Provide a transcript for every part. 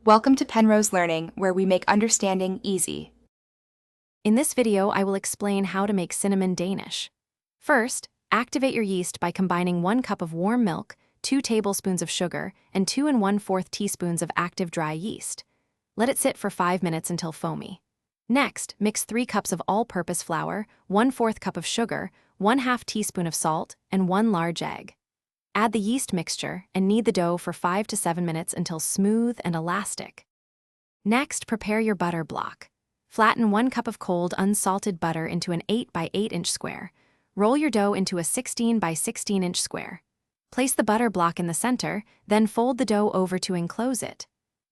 Welcome to Penrose Learning, where we make understanding easy. In this video, I will explain how to make cinnamon Danish. First, activate your yeast by combining 1 cup of warm milk, 2 tablespoons of sugar, and 2 1/4 teaspoons of active dry yeast. Let it sit for 5 minutes until foamy. Next, mix 3 cups of all-purpose flour, 1/4 cup of sugar, 1/2 teaspoon of salt, and 1 large egg. Add the yeast mixture and knead the dough for 5 to 7 minutes until smooth and elastic. Next, prepare your butter block. Flatten 1 cup of cold, unsalted butter into an 8 by 8 inch square. Roll your dough into a 16 by 16 inch square. Place the butter block in the center, then fold the dough over to enclose it.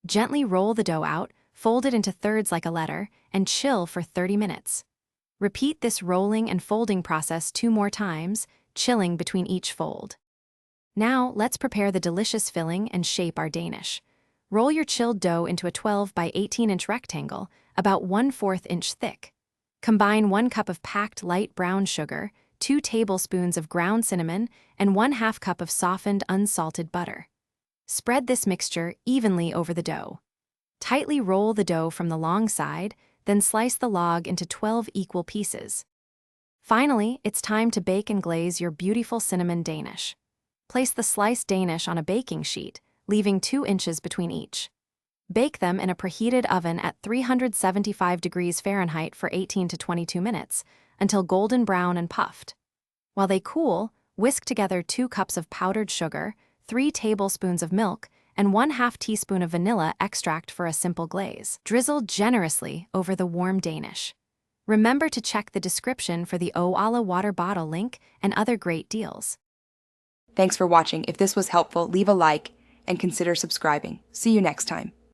Gently roll the dough out, fold it into thirds like a letter, and chill for 30 minutes. Repeat this rolling and folding process 2 more times, chilling between each fold. Now, let's prepare the delicious filling and shape our Danish. Roll your chilled dough into a 12 by 18 inch rectangle, about 1/4 inch thick. Combine 1 cup of packed light brown sugar, 2 tablespoons of ground cinnamon, and 1/2 cup of softened unsalted butter. Spread this mixture evenly over the dough. Tightly roll the dough from the long side, then slice the log into 12 equal pieces. Finally, it's time to bake and glaze your beautiful cinnamon Danish. Place the sliced Danish on a baking sheet, leaving 2 inches between each. Bake them in a preheated oven at 375 degrees Fahrenheit for 18 to 22 minutes, until golden brown and puffed. While they cool, whisk together 2 cups of powdered sugar, 3 tablespoons of milk, and 1/2 teaspoon of vanilla extract for a simple glaze. Drizzle generously over the warm Danish. Remember to check the description for the Oala water bottle link and other great deals. Thanks for watching. If this was helpful, leave a like and consider subscribing. See you next time.